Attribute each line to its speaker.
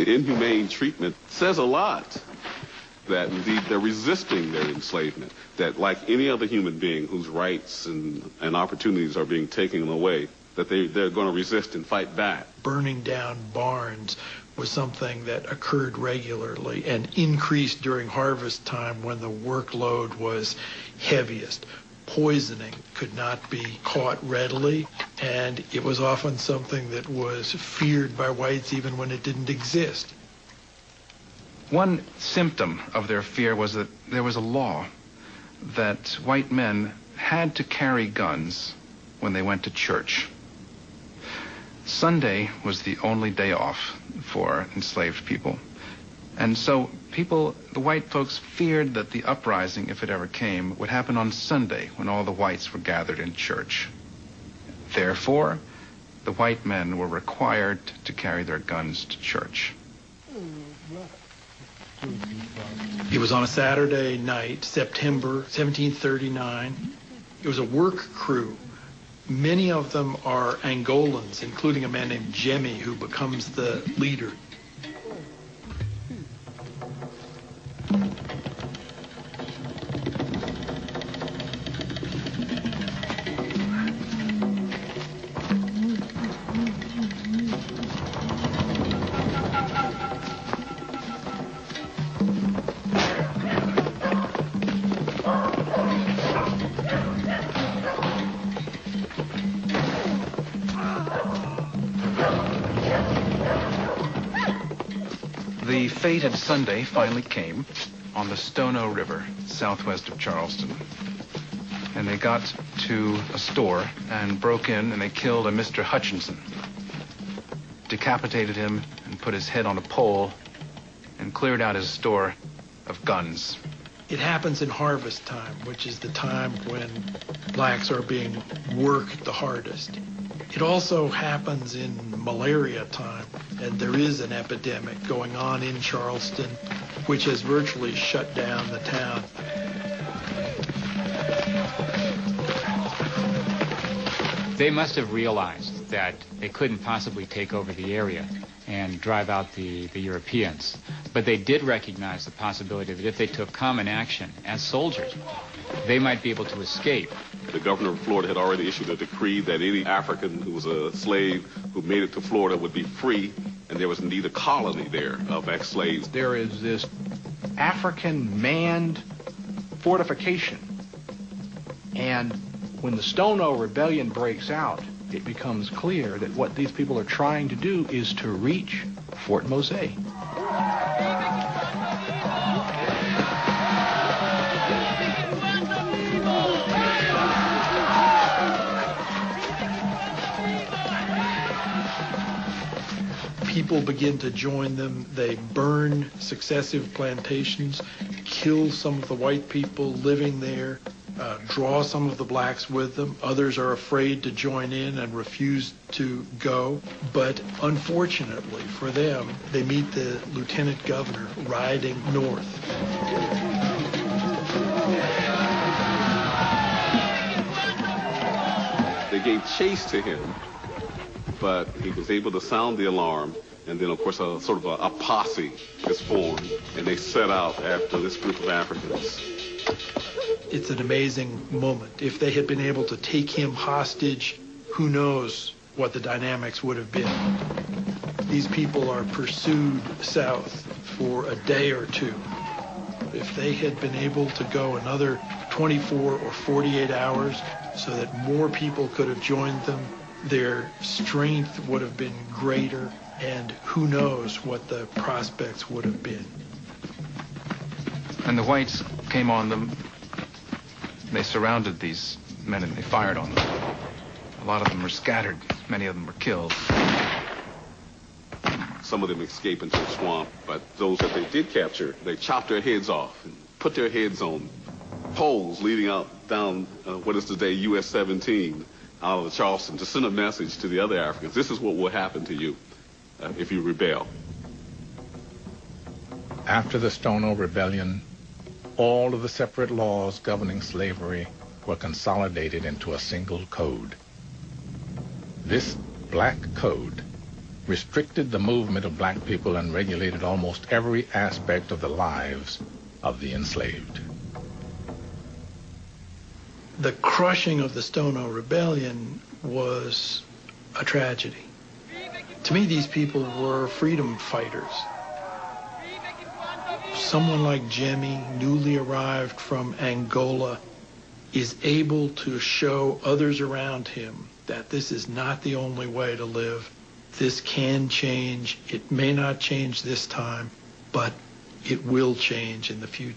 Speaker 1: the inhumane treatment says a lot. That indeed they're resisting their enslavement, that like any other human being whose rights and opportunities are being taken away, that they're going to resist and fight back.
Speaker 2: Burning down barns was something that occurred regularly and increased during harvest time when the workload was heaviest. Poisoning could not be caught readily, and it was often something that was feared by whites even when it didn't exist.
Speaker 3: One symptom of their fear was that there was a law that white men had to carry guns when they went to church. Sunday was the only day off for enslaved people. And so the white folks feared that the uprising, if it ever came, would happen on Sunday when all the whites were gathered in church. Therefore, the white men were required to carry their guns to church.
Speaker 2: It was on a Saturday night, September 1739. It was a work crew. Many of them are Angolans, including a man named Jemmy, who becomes the leader.
Speaker 3: The fated Sunday finally came on the Stono River, southwest of Charleston. And they got to a store and broke in and they killed a Mr. Hutchinson, decapitated him and put his head on a pole and cleared out his store of guns.
Speaker 2: It happens in harvest time, which is the time when blacks are being worked the hardest. It also happens in malaria time, and there is an epidemic going on in Charleston, which has virtually shut down the town.
Speaker 4: They must have realized that they couldn't possibly take over the area and drive out the Europeans. But they did recognize the possibility that if they took common action as soldiers, they might be able to escape.
Speaker 1: The governor of Florida had already issued a decree that any African who was a slave who made it to Florida would be free, and there was indeed a colony there of ex-slaves.
Speaker 5: There is this African manned fortification, and when the Stono Rebellion breaks out, it becomes clear that what these people are trying to do is to reach Fort Mose.
Speaker 2: People begin to join them. They burn successive plantations, kill some of the white people living there, draw some of the blacks with them. Others are afraid to join in and refuse to go. But unfortunately for them, they meet the lieutenant governor riding north.
Speaker 1: They gave chase to him, but he was able to sound the alarm, and then, of course, a sort of a posse is formed, and they set out after this group of Africans.
Speaker 2: It's an amazing moment. If they had been able to take him hostage, who knows what the dynamics would have been. These people are pursued south for a day or two. If they had been able to go another 24 or 48 hours so that more people could have joined them, their strength would have been greater, and who knows what the prospects would have been.
Speaker 3: And the whites came on them. They surrounded these men and they fired on them. A lot of them were scattered. Many of them were killed.
Speaker 1: Some of them escaped into the swamp, but those that they did capture, they chopped their heads off and put their heads on poles leading out down what is today US 17 out of Charleston to send a message to the other Africans. This is what will happen to you if you rebel.
Speaker 6: After the Stono Rebellion, all of the separate laws governing slavery were consolidated into a single code. This black code restricted the movement of black people and regulated almost every aspect of the lives of the enslaved.
Speaker 2: The crushing of the Stono Rebellion was a tragedy. To me, these people were freedom fighters. Someone like Jimmy, newly arrived from Angola, is able to show others around him that this is not the only way to live. This can change. It may not change this time, but it will change in the future.